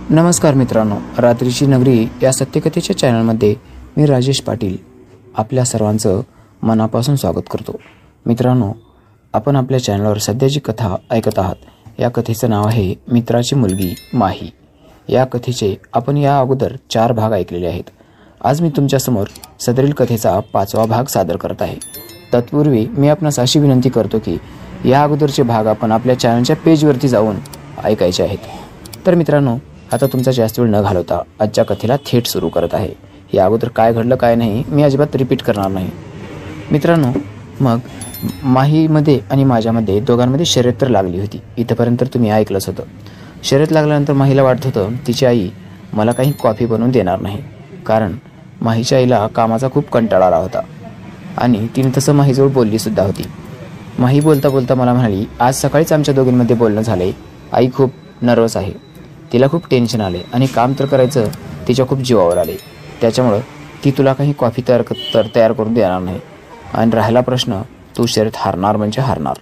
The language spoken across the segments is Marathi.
नमस्कार मित्रांनो, रात्रीची नगरी या सत्यकथेच्या चॅनलमध्ये मी राजेश पाटील आपल्या सर्वांचं मनापासून स्वागत करतो. मित्रांनो, आपण आपल्या चॅनलवर सध्याची कथा ऐकत आहात. या कथेचं नाव आहे मित्राची मुलगी माही. या कथेचे आपण या अगोदर 4 भाग ऐकलेले आहेत. आज मी तुमच्यासमोर सदरील कथेचा 5वा भाग सादर करत आहे. तत्पूर्वी मी आपणास अशी विनंती करतो की या अगोदरचे भाग आपण आपल्या चॅनलच्या पेजवरती जाऊन ऐकायचे आहेत. तर मित्रांनो, आता तुमचा जास्त वेळ न घालवता आजच्या कथेला थेट सुरू करत आहे. या अगोदर काय घडलं काय नाही मी अजिबात रिपीट करणार नाही. मित्रांनो, मग माहीमध्ये आणि माझ्यामध्ये दोघांमध्ये शर्यत तर लागली होती. इथंपर्यंत तुम्ही ऐकलंच होतं. शर्यत लागल्यानंतर माहीला वाटत होतं तिची आई मला काही कॉफी बनवून देणार नाही, कारण माहीच्या आईला कामाचा खूप कंटाळा आला होता आणि तिने तसं माहीजवळ बोललीसुद्धा होती. माही बोलता बोलता मला म्हणाली, आज सकाळीच आमच्या दोघींमध्ये बोलणं झालं आहे. आई खूप नर्वस आहे, तिला खूप टेन्शन आले आणि काम तर करायचं तिच्या खूप जीवावर आले. त्याच्यामुळं ती तुला काही कॉफी तयार करून देणार नाही. आणि राहिला प्रश्न, तू शर्यत हारणार म्हणजे हारणार.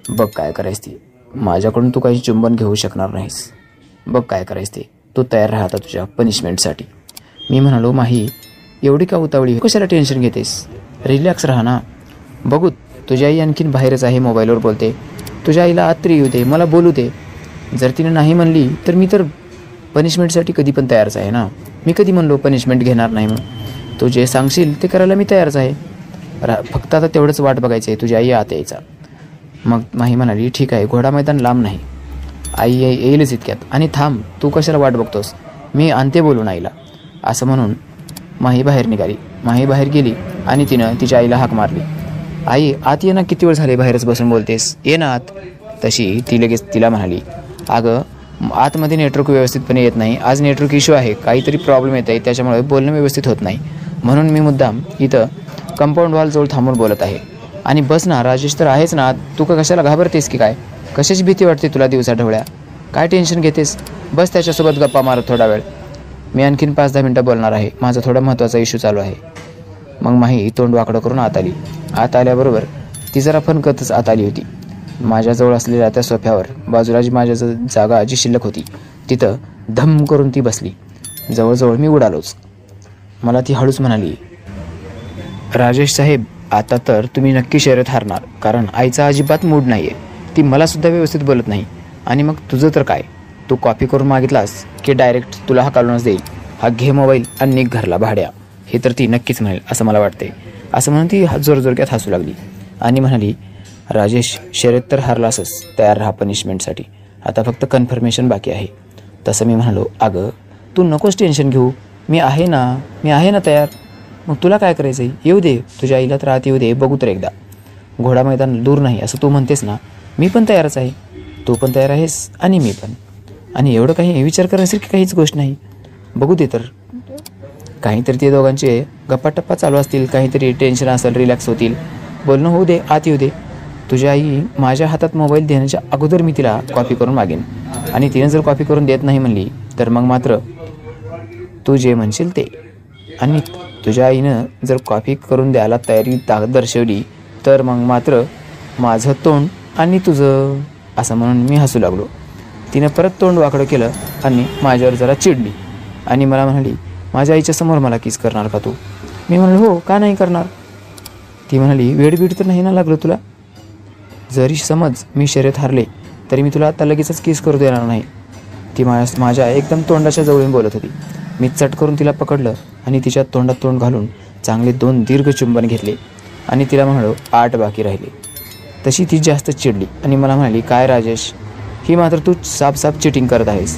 बघ काय करायचं ते. माझ्याकडून तू काही चुंबन घेऊ शकणार नाहीस. बघ काय करायचं ते. तू तयार राहता तुझ्या पनिशमेंटसाठी. मी म्हणालो, माही एवढी का उतावळी, कशाला टेन्शन घेतेस? रिलॅक्स राहा ना. बघू, तुझी आई आणखीन बाहेरच आहे, मोबाईलवर बोलते. तुझ्या आईला आत तरी येऊ दे, मला बोलू दे. जर तिने नाही म्हणली तर मी तर पनिशमेंटसाठी कधी पण तयारच आहे ना. मी कधी म्हणलो पनिशमेंट घेणार नाही म्हणून? तू जे सांगशील ते करायला मी तयारच आहे. फक्त आता तेवढंच वाट बघायचं आहे तुझी आई आत यायचा. मग माही म्हणाली, ठीक आहे, घोडा मैदान लांब नाही, आई येईलच इतक्यात. आणि थांब, तू कशाला वाट बघतोस, मी आणते बोलून आईला. असं म्हणून माही बाहेर निघाली. माही बाहेर गेली आणि तिनं तिच्या आईला हाक मारली, आई आत ये ना, किती वेळ झाले बाहेरच बसून बोलतेस, ये ना आत. तशी ती लगेच तिला म्हणाली, अगं आतमध्ये नेटवर्क व्यवस्थितपणे येत नाही, आज नेटवर्क इश्यू आहे, काहीतरी प्रॉब्लेम येत आहे, त्याच्यामुळे बोलणं व्यवस्थित होत नाही, म्हणून मी मुद्दाम इथं कंपाऊंड वॉलजवळ थांबून बोलत आहे. आणि बस ना, राजेश तर आहेच ना, तू का कशाला घाबरतेस की काय? कशाची भीती वाटते तुला दिवसा ढवळ्या? काय टेन्शन घेतेस? बस त्याच्यासोबत गप्पा मारत थोडा वेळ. मी आणखीन 5-10 मिनटं बोलणार आहे, माझा थोडा महत्त्वाचा इश्यू चालू आहे. मग माही तोंड वाकडं करून आत आली. आत आल्याबरोबर ती जरा फनकतच आत आली होती. माझ्याजवळ असलेल्या त्या सोफ्यावर बाजूला जी माझ्या जागा जी शिल्लक होती तिथं धम करून ती बसली. जवळजवळ मी उडालोच. मला ती हळूच म्हणाली, राजेश साहेब, आता तर तुम्ही नक्की शर्यत हारणार, कारण आईचा अजिबात मूड नाही आहे. ती मलासुद्धा व्यवस्थित बोलत नाही. आणि मग तुझं तर काय, तू कॉपी करून मागितलास की डायरेक्ट तुला हाकालूनच देईल. हा घे मोबाईल आणि निघ घरला भाड्या, हे तर ती नक्कीच म्हणेल असं मला वाटते. असं म्हणून ती जोरजोरक्यात हसू लागली आणि म्हणाली, राजेश, शर्यत तर हारलासच, तयार राहा पनिशमेंटसाठी. आता फक्त कन्फर्मेशन बाकी आहे. तसं मी म्हणालो, अगं तू नकोच टेन्शन घेऊ, मी आहे ना तयार. मग तुला काय करायचं आहे? येऊ दे, तुझ्या आईला तर आत येऊ दे, बघू तर एकदा. घोडा मैदान दूर नाही असं तू म्हणतेस ना, मी पण तयारच आहे, तू पण तयार आहेस आणि मी पण. आणि एवढं काही विचार करण्यासारखी काहीच गोष्ट नाही. बघू दे तर, काहीतरी ते दोघांचे गप्पाटप्पा चालू असतील, काहीतरी टेन्शन असेल, रिलॅक्स होतील, बोलणं होऊ दे, आत येऊ दे. तुझी आई माझ्या हातात मोबाईल देण्याच्या अगोदर मी तिला कॉपी करून मागेन. आणि तिने जर कॉपी करून देत नाही म्हणली तर मग मात्र तू जे म्हणशील ते. आणि तुझ्या आईनं जर कॉपी करून द्यायला तयारी दर्शवली तर मग मात्र माझं तोंड आणि तुझं. असं म्हणून मी हसू लागलो. तिनं परत तोंड वाकडं केलं आणि माझ्यावर जरा चिडली आणि मला म्हणाली, माझ्या आईच्या समोर मला किस करणार का तू? मी म्हणालो, हो, का नाही करणार? ती म्हणाली, वेडबीड तर नाही ना लागलं तुला? जरी समज मी शर्यत हारले तरी मी तुला आता लगेचच किस करू देणार नाही. ती माझ्या एकदम तोंडाच्या जवळून बोलत होती. मी चट करून तिला पकडलं आणि तिच्या तोंडात तोंड घालून चांगले 2 दीर्घ चुंबन घेतले आणि तिला म्हणालो, 8 बाकी राहिले. तशी ती जास्त चिडली आणि मला म्हणाली, काय राजेश, ही मात्र तू साफ चिटिंग करत आहेस.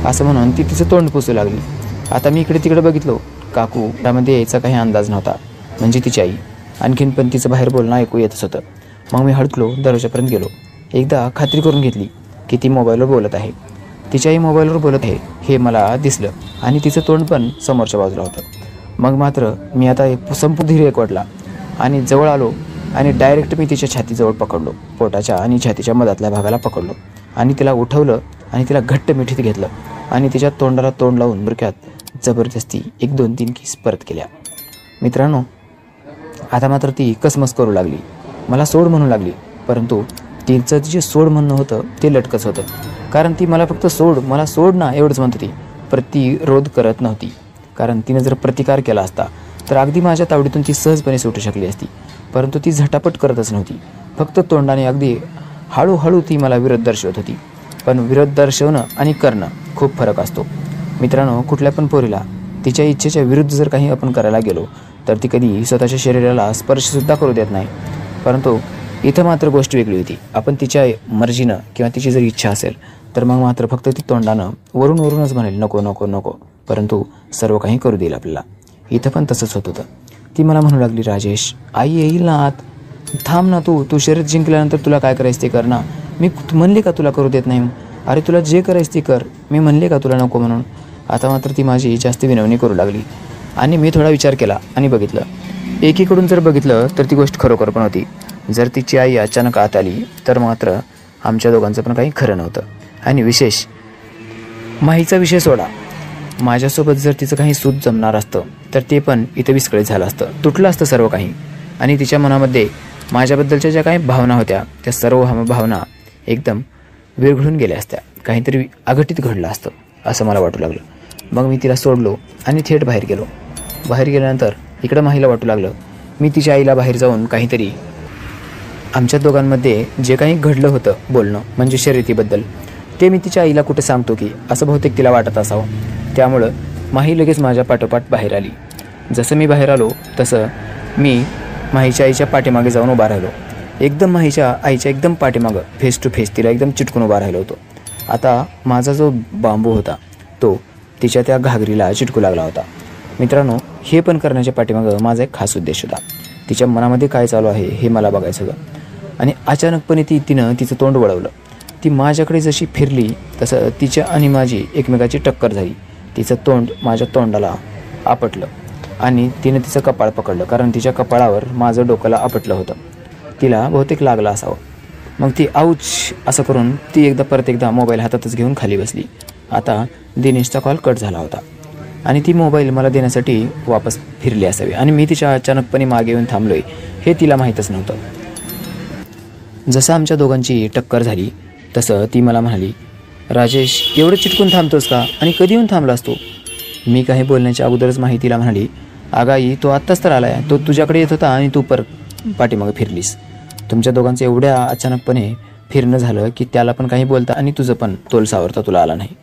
असं म्हणून ती तिचं तोंड पुसू लागली. आता मी इकडे तिकडे बघितलो. काकू त्यामध्ये यायचा काही अंदाज नव्हता, म्हणजे तिची आई. आणखीन पण तिचं बाहेर बोलणं ऐकू येतच होतं. मग मी हळकलो, दरवाजापर्यंत गेलो. एकदा खात्री करून घेतली की ती मोबाईलवर बोलत आहे. तिची आई मोबाईलवर बोलत आहे हे मला दिसलं आणि तिचं तोंड पण समोरच्या बाजूला होतं. मग मात्र मी आता संपूर्ण धीर एकवटला आणि जवळ आलो आणि डायरेक्ट मी तिच्या छातीजवळ पकडलो. पोटाच्या आणि छातीच्या मधातल्या भागाला पकडलो आणि तिला उठवलं आणि तिला घट्ट मिठीत घेतलं आणि तिच्या तोंडाला तोंड लावून बुरक्यात जबरदस्ती 1-2-3 किस परत केल्या. मित्रांनो, आता मात्र ती कसमस करू लागली, मला सोड म्हणू लागली. परंतु तिचं जे सोड म्हणणं होतं ते लटकच होतं, कारण ती मला फक्त मला सोड ना एवढंच म्हणत होती. प्रतिरोध करत नव्हती. कारण तिने जर प्रतिकार केला असता तर अगदी माझ्या तावडीतून ती सहजपणे सुटू शकली असती. परंतु ती झटापट करतच नव्हती. फक्त तोंडाने अगदी हळूहळू ती मला विरोध दर्शवत होती. पण विरोध दर्शवणं आणि करणं खूप फरक असतो मित्रांनो. कुठल्या पण पोरीला तिच्या इच्छेच्या विरुद्ध जर काही आपण करायला गेलो तर ती कधी स्वतःच्या शरीराला स्पर्शसुद्धा करू देत नाही. परंतु इथं मात्र गोष्ट वेगळी होती. आपण तिच्या मर्जीनं किंवा तिची जर इच्छा असेल तर मग मात्र फक्त ती तोंडानं वरूनच म्हणेल नको नको नको, परंतु सर्व काही करू देईल आपल्याला. इथं पण तसंच होत होतं. ती मला म्हणू लागली, राजेश आई येईल ना आत, थांब ना तू शर्यत जिंकल्यानंतर तुला काय करायचं ते कर ना. मी म्हणले का तुला करू देत नाही? अरे तुला जे करायचं ते कर, मी म्हणले का तुला नको म्हणून? आता मात्र ती माझी जास्त विनवणी करू लागली. आणि मी थोडा विचार केला आणि बघितलं. एकीकडून जर बघितलं तर ती गोष्ट खरोखर पण होती. जर तिची आई अचानक आत आली तर मात्र आमच्या दोघांचं पण काही खरं नव्हतं. आणि विशेष माहीचा विषय सोडा, माझ्यासोबत जर तिचं काही सूत जमणार असतं तर ते पण इथं विस्कळीत झालं असतं, तुटलं असतं सर्व काही. आणि तिच्या मनामध्ये माझ्याबद्दलच्या ज्या काही भावना होत्या त्या सर्व भावना एकदम विरघळून गेल्या असत्या. काहीतरी अघटित घडलं असतं असं मला वाटू लागलं. मग मी तिला सोडलो आणि थेट बाहेर गेलो. बाहेर गेल्यानंतर इकडं माहीला वाटू लागलं मी तिच्या आईला बाहेर जाऊन काहीतरी आमच्या दोघांमध्ये जे काही घडलं होतं बोलणं म्हणजे शर्यतीबद्दल ते मी तिच्या आईला कुठे सांगतो की असं बहुतेक तिला वाटत असावं. त्यामुळं माही लगेच माझ्या पाठोपाठ बाहेर आली. जसं मी बाहेर आलो तसं मी माहीच्या आईच्या पाठीमागे जाऊन उभा राहिलो. एकदम माहीच्या आईच्या एकदम पाठीमागं फेस टू फेस तिला एकदम चिटकून उभा राहिलो होतो. आता माझा जो बांबू होता तो तिच्या त्या घागरीला चिटकू लागला होता. मित्रांनो, हे पण करण्याच्या पाठीमागं माझा एक खास उद्देश होता. तिच्या मनामध्ये काय चालू आहे हे मला बघायचं होतं. आणि अचानकपणे तिनं तिचं तोंड वळवलं. ती माझ्याकडे जशी फिरली तसं तिच्या आणि माझी एकमेकाची टक्कर झाली. तिचं तोंड माझ्या तोंडाला आपटलं आणि तिनं तिचं कपाळ पकडलं, कारण तिच्या कपाळावर माझं डोक्याला आपटलं होतं. तिला बहुतेक लागलं असावं. मग ती आऊच असं करून ती परत एकदा मोबाईल हातातच घेऊन खाली बसली. आता दिनेशचा कॉल कट झाला होता आणि ती मोबाईल मला देण्यासाठी वापस फिरली असावी आणि मी तिच्या अचानकपणे मागे येऊन थांबलोय हे तिला माहीतच नव्हतं. जसं आमच्या दोघांची टक्कर झाली तसं ती मला म्हणाली, राजेश एवढं चिटकून थांबतोस का आणि कधी येऊन थांबलास तू? मी काही बोलण्याच्या अगोदरच माहितीला म्हणाली, अगाई तो आत्ताच तर आलाय, तो तुझ्याकडे येत होता आणि तू परत पाठीमागे फिरलीस. तुमच्या दोघांचं एवढ्या अचानकपणे फिरणं झालं की त्याला पण काही बोलता आणि तुझं पण तोल सावरता तुला आला नाही.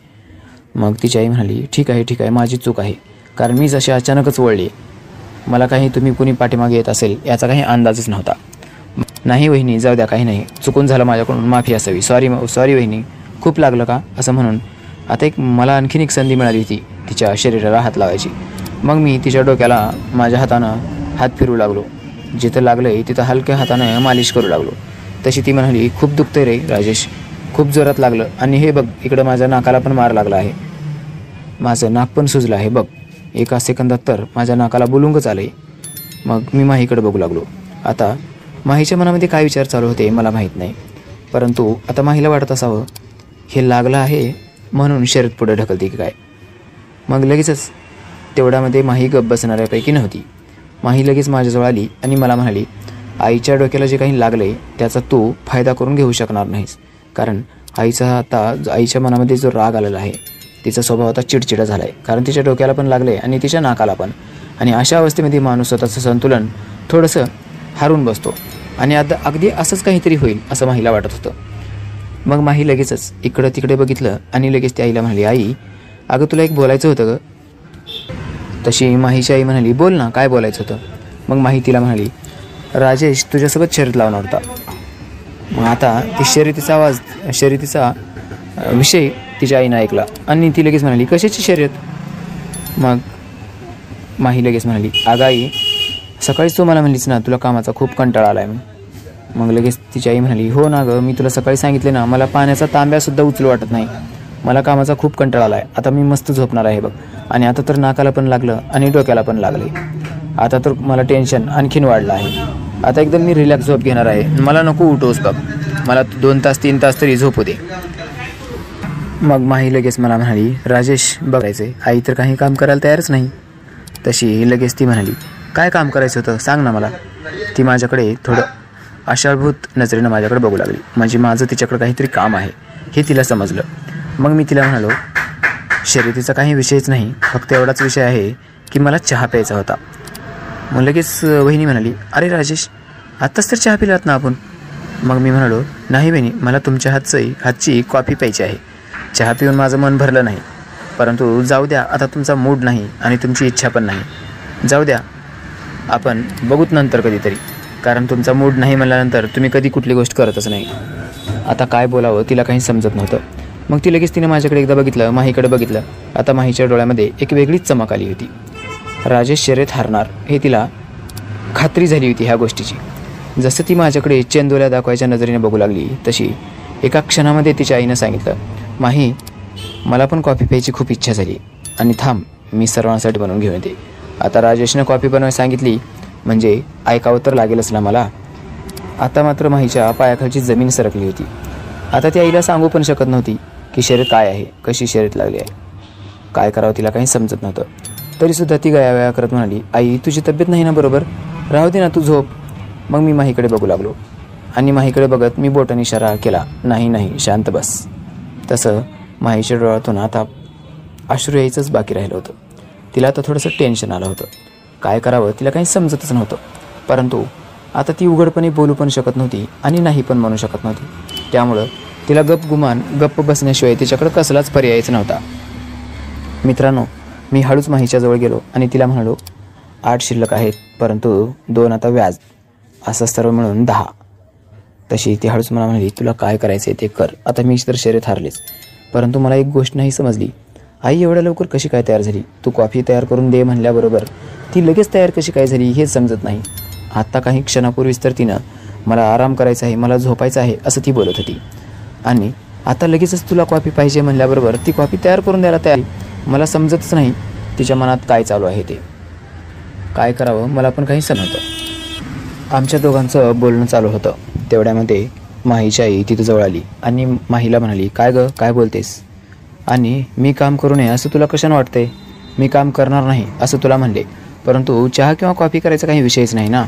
मग तिची आई म्हणाली, ठीक आहे माझी चूक आहे, कारण मी जशी अचानकच वळली, मला काही तुम्ही कुणी पाठीमागे येत असेल याचा काही अंदाजच नव्हता. नाही वहिनी जाऊ द्या, काही नाही, चुकून झालं माझ्याकडून, माफी असावी, सॉरी वहिनी, खूप लागलं का असं म्हणून आता मला आणखीन एक संधी मिळाली होती तिच्या शरीराला हात लावायची. मग मी तिच्या डोक्याला माझ्या हातानं हात फिरवू लागलो. जिथं लागलंय तिथं हलक्या हातानं मालिश करू लागलो. तशी ती म्हणाली, खूप दुखतंय रे राजेश, खूप जोरात लागलं आणि हे बघ इकडं माझ्या नाकाला पण मार लागला आहे, माझं नाक पण सुजलं आहे बघ, एका सेकंदात तर माझ्या नाकाला बोलूंगच आलंय. मग मी माहीकडे बघू लागलो. आता माहीच्या मनामध्ये काय विचार चालू होते मला माहीत नाही, परंतु आता माहीला वाटत असावं हे लागलं आहे म्हणून शर्यत पुढे ढकलते की काय. मग लगेचच तेवढ्यामध्ये माही गप्प बसणाऱ्यापैकी नव्हती. माही लगेच माझ्याजवळ आली आणि मला म्हणाली, आईच्या डोक्याला जे काही लागलं आहे त्याचा तू फायदा करून घेऊ शकणार नाहीस, कारण आईच्या मनामध्ये जो राग आलेला आहे तिचा स्वभाव आता चिडचिडा झाला आहे, कारण तिच्या डोक्याला पण लागलं आहे आणि तिच्या नाकाला पण. आणि अशा अवस्थेमध्ये माणूस स्वतःचं संतुलन थोडंसं हारून बसतो आणि आता अगदी असंच काहीतरी होईल असं माहीला वाटत होतं. मग माही लगेचच इकडं तिकडे बघितलं आणि लगेच त्या आईला म्हणाली, आई अगं तुला एक बोलायचं होतं ग. तशी माहीची आई म्हणाली, बोल ना, काय बोलायचं होतं? मग माही तिला म्हणाली, राजेश तुझ्यासोबत शर्यत लावणार होता. मग आता ती शर्यतीचा विषय तिच्या आईनं ऐकला आणि ती लगेच म्हणाली, कशाची शर्यत? मग माही लगेच म्हणाली, अगं आई सकाळीच तू मला म्हणलीस ना तुला कामाचा खूप कंटाळा आला आहे. मग लगेच तिची आई म्हणाली, हो ना गं, मी तुला सकाळी सांगितले ना, मला पाण्याचा तांब्यासुद्धा उचलू वाटत नाही, मला कामाचा खूप कंटाळा आला आहे. आता मी मस्त झोपणार आहे बघ, आणि आता तर नाकाला पण लागलं आणि डोक्याला पण लागले, आता तर मला टेन्शन आणखीन वाढलं आहे. आता एकदम मी रिलॅक्स झोप घेणार आहे, मला नको उठवूस बघ, मला 2 तास 3 तास तरी झोपू दे. मग माही लगेच मला म्हणाली, राजेश बघायचे, आई तर काही काम करायला तयारच नाही. तशी लगेच ती म्हणाली, काय काम करायचं होतं सांग ना मला. ती माझ्याकडे थोडं आशाभूत नजरेनं माझ्याकडे बघू लागली, म्हणजे माझं तिच्याकडे काहीतरी काम आहे हे तिला समजलं. मग मी तिला म्हणालो, शर्यतीचा काही विषयच नाही, फक्त एवढाच विषय आहे की मला चहा प्यायचा होता. मग लगेच वहिनी म्हणाली, अरे राजेश, आत्ताच तर चहा पिलात ना आपण. मग मी म्हणालो, नाही वहिनी, मला तुमच्या हातची कॉफी प्यायची आहे. चहा पिऊन माझं मन भरलं नाही. परंतु जाऊ द्या, आता तुमचा मूड नाही आणि तुमची इच्छा पण नाही. जाऊ द्या, आपण बघूत नंतर कधीतरी. कारण तुमचा मूड नाही म्हणल्यानंतर तुम्ही कधी कुठली गोष्ट करतच नाही. आता काय बोलावं तिला काही समजत नव्हतं. मग ती लगेच तिने माझ्याकडे एकदा बघितलं, माहीकडे बघितलं. आता माहीच्या डोळ्यामध्ये एक वेगळीच चमक आली होती. राजेश शर्यत हारणार हे तिला खात्री झाली होती ह्या गोष्टीची. जसं ती माझ्याकडे चेंदोल्या दाखवायच्या नजरेने बघू लागली तशी एका क्षणामध्ये तिच्या आईनं सांगितलं, माही, मला पण कॉफी प्यायची खूप इच्छा झाली आणि थांब, मी सर्वांसाठी बनवून घेऊन येते. आता राजेशनं कॉफी बनवायला सांगितली म्हणजे ऐकावं तर लागेलच ना मला. आता मात्र माहीच्या पायाखालची जमीन सरकली होती. आता ती आईला सांगू पण शकत नव्हती की शर्यत काय आहे, कशी शर्यत लागली आहे. काय करावं तिला काही समजत नव्हतं. तरीसुद्धा ती गयावया करत म्हणाली, आई, तुझी तब्येत नाही ना बरोबर, राहू दे ना, तू झोप. मग मी माहीकडे बघू लागलो आणि माहीकडे बघत मी बोटाने इशारा केला, नाही नाही, शांत बस. तसं माहीच्या डोळ्यातून आता अश्रू यायचंच बाकी राहिलं होतं. तिला आता थोडंसं टेन्शन आलं होतं. काय करावं तिला काही समजतच नव्हतं. परंतु आता ती उघडपणे बोलू पण शकत नव्हती आणि नाही पण म्हणू शकत नव्हती. त्यामुळं तिला गप्प बसण्याशिवाय तिच्याकडे कसलाच पर्यायच नव्हता. मित्रांनो, मी हळूच माहीच्या जवळ गेलो आणि तिला म्हणालो, 8 शिल्लक आहेत, परंतु 2 आता व्याज, असं सर्व मिळून 10. तशी ती हळूच मला म्हणाली, तुला काय करायचं आहे ते कर. आता मी तर शर्यत हारलेच. परंतु मला एक गोष्ट नाही समजली, आई एवढ्या लवकर कशी काय तयार झाली? तू कॉफी तयार करून दे म्हणल्याबरोबर ती लगेच तयार कशी काय झाली हेच समजत नाही. आत्ता काही क्षणापूर्वीच तर तिनं मला आराम करायचा आहे, मला झोपायचं आहे असं ती बोलत होती आणि आता लगेचच तुला कॉफी पाहिजे म्हणल्याबरोबर ती कॉफी तयार करून द्यायला तयार. मला समजतच नाही तिच्या मनात काय चालू आहे ते. काय करावं मला पण काही समजतं. आमच्या दोघांचं बोलणं चालू होतं. तेवढ्यामध्ये माहीची आई तिथं जवळ आली आणि माहीला म्हणाली, काय गं, काय बोलतेस? आणि मी काम करू नये असं तुला कशानं वाटतंय? मी काम करणार नाही असं तुला म्हणले, परंतु चहा किंवा कॉफी करायचा काही विषयच नाही ना.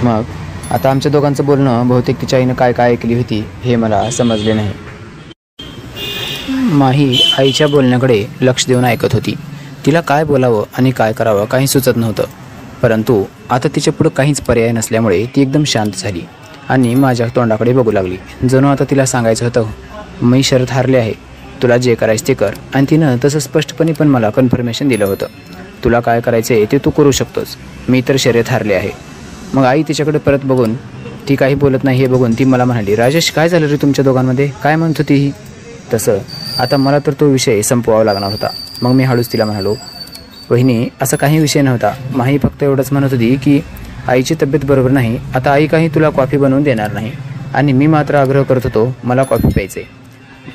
मग आता आमच्या दोघांचं बोलणं बहुतेक तिच्या आईनं काय काय ऐकली होती हे मला समजले नाही. माही आईच्या बोलण्याकडे लक्ष देऊन ऐकत होती. तिला काय बोलावं आणि काय करावं काही सुचत नव्हतं. परंतु आता तिच्या पुढं काहीच पर्याय नसल्यामुळे ती एकदम शांत झाली आणि माझ्या तोंडाकडे बघू लागली. जणू आता तिला सांगायचं होतं, मी शर्यत हारले आहे, तुला जे करायचं ते कर. आणि तिनं तसं स्पष्टपणे पण मला कन्फर्मेशन दिलं होतं, तुला काय करायचं आहे ते तू करू शकतोस, मी तर शर्यत हारले आहे. मग आई तिच्याकडे परत बघून ती काही बोलत नाही हे बघून ती मला म्हणाली, राजेश, काय झालं रे तुमच्या दोघांमध्ये, काय म्हणत होती ही? तसं आता मला तर तो विषय संपवावा लागणार होता. मग मी हळूच तिला म्हणालो, वहिनी, असा काही विषय नव्हता. माही फक्त एवढंच म्हणत होती की आईची तब्येत बरोबर नाही, आता आई काही तुला कॉफी बनवून देणार नाही आणि मी मात्र आग्रह करत होतो मला कॉफी प्यायचे.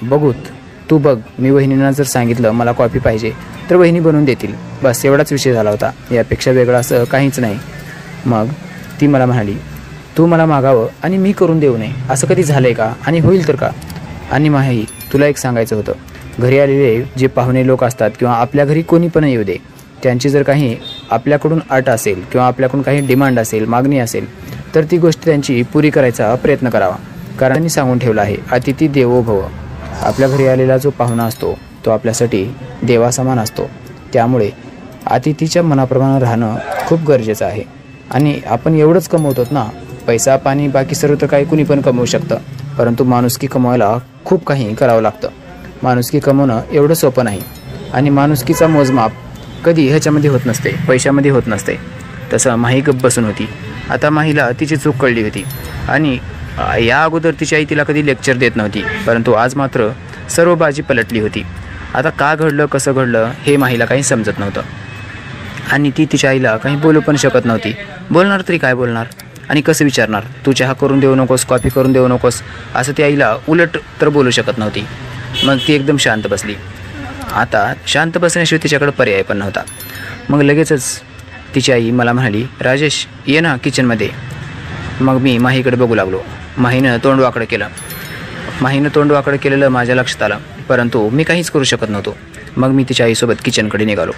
बघूत, तू बघ, मी वहिनींना जर सांगितलं मला कॉफी पाहिजे तर वहिनी बनवून देतील, बस एवढाच विषय झाला होता, यापेक्षा वेगळं असं काहीच नाही. मग ती मला म्हणाली, तू मला मागावं आणि मी करून देऊ नये असं कधी झालं आहे का आणि होईल तर का? आणि माही, तुला एक सांगायचं होतं, घरी आलेले जे पाहुणे लोक असतात किंवा आपल्या घरी कोणी पण येऊ दे, त्यांची जर काही आपल्याकडून अट असेल किंवा आपल्याकडून काही डिमांड असेल, मागणी असेल, तर ती गोष्ट त्यांची पुरी करायचा प्रयत्न करावा. कारण त्यांनी सांगून ठेवलं आहे, अतिथी देवो भव. आपल्या घरी आलेला जो पाहुणा असतो तो आपल्यासाठी देवासमान असतो. त्यामुळे अतिथीच्या मनाप्रमाणे राहणं खूप गरजेचं आहे. आणि आपण एवढंच कमवतो ना, पैसा पाणी बाकी सर्व तर काही कुणी पण कमवू शकतं, परंतु माणुसकी कमवायला खूप काही करावं लागतं. माणुसकी कमवणं एवढं सोपं नाही आणि माणुसकीचा मोजमाप कधी ह्याच्यामध्ये होत नसते, पैशामध्ये होत नसते. तसं माही गप्प बसून होती. आता माहीला तिची चूक कळली होती आणि या अगोदर तिची आई तिला कधी लेक्चर देत नव्हती, परंतु आज मात्र सर्व बाजी पलटली होती. आता का घडलं, कसं घडलं हे माहीला काही समजत नव्हतं आणि ती तिच्या आईला काही बोलू पण शकत नव्हती. बोलणार तरी काय बोलणार आणि कसं विचारणार, तू चहा करून देऊ नकोस, कॉफी करून देऊ नकोस असं ती आईला उलट तर बोलू शकत नव्हती. मग ती एकदम शांत बसली. आता शांत बसण्याशिवाय तिच्याकडे पर्याय पण नव्हता. मग लगेचच तिची आई मला म्हणाली, राजेश, ये ना किचनमध्ये. मग मी माहीकडे बघू लागलो. माहीनं तोंड वाकडं केलं. माहीनं तोंड वाकडं केलेलं माझ्या लक्षात आलं, परंतु मी काहीच करू शकत नव्हतो. मग मी तिच्या आईसोबत किचनकडे निघालो.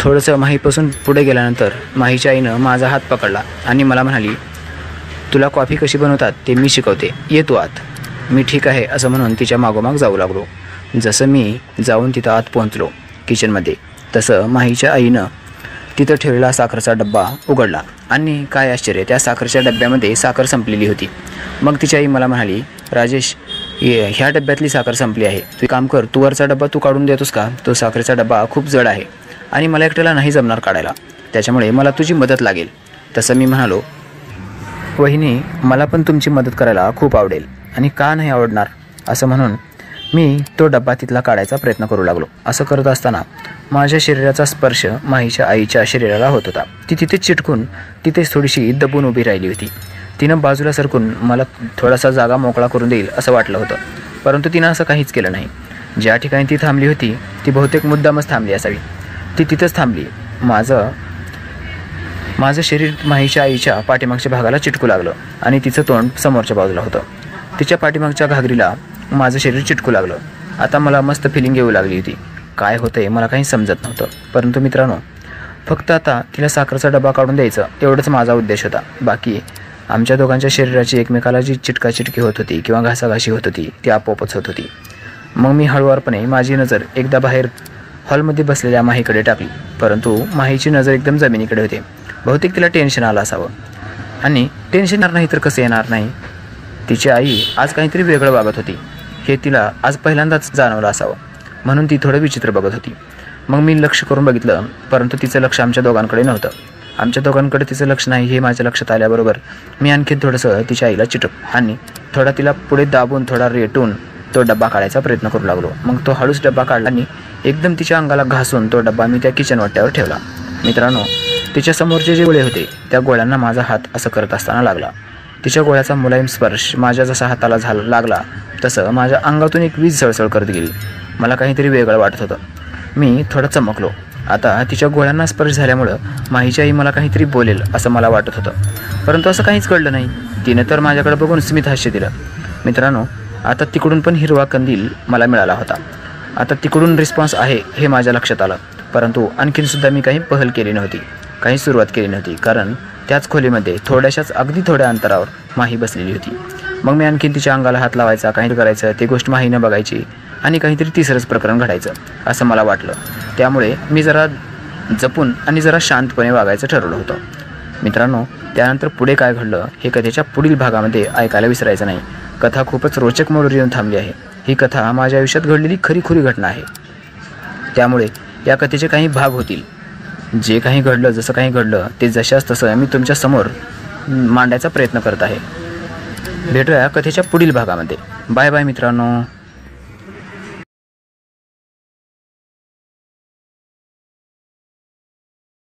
थोडंसं माहीपासून पुढे गेल्यानंतर माहीच्या आईनं माझा हात पकडला आणि मला म्हणाली, तुला कॉफी कशी बनवतात ते मी शिकवते, ये तू आत. मी ठीक आहे असं म्हणून तिच्या मागोमाग जाऊ लागलो. जसं मी जाऊन तिथं आत पोहोचलो किचनमध्ये, तसं माहीच्या आईनं तिथं ठेवलेला साखरेचा डब्बा उघडला आणि काय आश्चर्य, त्या साखरेच्या डब्यामध्ये साखर संपलेली होती. मग तिची आई मला म्हणाली, राजेश, ह्या डब्यातली साखर संपली आहे. तू काम कर, तू वरचा डब्बा तू काढून देतोस का? तो साखरेचा डब्बा खूप जड आहे आणि मला एकट्याला नाही जमणार काढायला, त्याच्यामुळे मला तुझी मदत लागेल. तसं मी म्हणालो, वहिनी, मला पण तुमची मदत करायला खूप आवडेल आणि का नाही आवडणार. असं म्हणून मी तो डब्बा तिथला काढायचा प्रयत्न करू लागलो. असं करत असताना माझ्या शरीराचा स्पर्श माहीच्या आईच्या शरीराला होत होता. ती तिथे चिटकून तिथेच थोडीशी दबून उभी राहिली होती. तिनं बाजूला सरकून मला थोडासा जागा मोकळा करून देईल असं वाटलं होतं, परंतु तिनं असं काहीच केलं नाही. ज्या ठिकाणी ती थांबली होती ती बहुतेक मुद्दामच थांबली असावी. ती तिथंच थांबली. माझं शरीर माहीच्या आईच्या पाठीमागच्या भागाला चिटकू लागलं आणि तिचं तोंड समोरच्या बाजूला होतं. तिच्या पाठीमागच्या घागरीला माझं शरीर चिटकू लागलं. आता मला मस्त फिलिंग येऊ लागली होती. काय होतंय मला काही समजत नव्हतं, परंतु मित्रांनो, फक्त आता तिला साखरेचा डबा काढून द्यायचं एवढंच माझा उद्देश होता. बाकी आमच्या दोघांच्या शरीराची एकमेकाला जी चिटकाचिटकी होत होती किंवा घासाघाशी होत होती ती आपोआपच होत होती. मग मी हळुवारपणे माझी नजर एकदा बाहेर हॉलमध्ये बसलेल्या माहीकडे टाकली, परंतु माहीची नजर एकदम जमिनीकडे होते. बहुतेक तिला टेन्शन आलं असावं आणि टेन्शन येणार नाही तर कसं येणार नाही. तिची आई आज काहीतरी वेगळं वागत होती हे तिला आज पहिल्यांदाच जाणवलं असावं, म्हणून ती थोडं विचित्र बघत होती. मग मी लक्ष करून बघितलं, परंतु तिचं लक्ष आमच्या दोघांकडे नव्हतं. आमच्या दोघांकडे तिचं लक्ष नाही हे माझ्या लक्षात आल्याबरोबर मी आणखी थोडंसं तिच्या आईला चिटक आणि थोडा तिला पुढे दाबून थोडा रेटून तो डब्बा काढायचा प्रयत्न करू लागलो. मग तो हळूच डब्बा काढला आणि एकदम तिच्या अंगाला घासून तो डब्बा मी त्या किचन वाट्यावर ठेवला. मित्रांनो, तिच्या समोरचे जे गोळे होते त्या गोळ्यांना माझा हात असं करत असताना लागला. तिच्या गोळ्याचा मुलायम स्पर्श माझ्या जसा हाताला लागला तसं माझ्या अंगातून एक वीज सळसळ करत गेली. मला काहीतरी वेगळं वाटत होतं. मी थोडं चमकलो. आता तिच्या गोळ्यांना स्पर्श झाल्यामुळं माहीची आई मला काहीतरी बोलेल असं मला वाटत होतं, परंतु असं काहीच कळलं नाही. तिने तर माझ्याकडे बघून स्मित हास्य दिलं. मित्रांनो, आता तिकडून पण हिरवा कंदील मला मिळाला होता. आता तिकडून रिस्पॉन्स आहे हे माझ्या लक्षात आलं, परंतु आणखीनसुद्धा मी काही पहल केली नव्हती, काही सुरुवात केली नव्हती, कारण त्याच खोलीमध्ये अगदी थोड्या अंतरावर माही बसलेली होती. मग मी आणखीन तिच्या अंगाला हात लावायचा, काहीतरी करायचं, ती गोष्ट माहीनं बघायची आणि काहीतरी तिसरंच प्रकरण घडायचं असं मला वाटलं. त्यामुळे मी जरा जपून आणि जरा शांतपणे वागायचं ठरवलं होतं. मित्रांनो, त्यानंतर पुढे काय घडलं हे कथेच्या पुढील भागामध्ये ऐकायला विसरायचं नाही. कथा खूपच रोचक मोडवर येऊन थांबली आहे. ही कथा माझ्या आयुष्यात घडलेली खरी घटना आहे. त्यामुळे या कथेचे काही भाग होतील. जे काही घडलं, जसं काही घडलं ते जशाच तसं मी तुमच्या समोर मांडायचा प्रयत्न करत आहे. भेटूया कथेच्या पुढील भागामध्ये. बाय बाय मित्रांनो.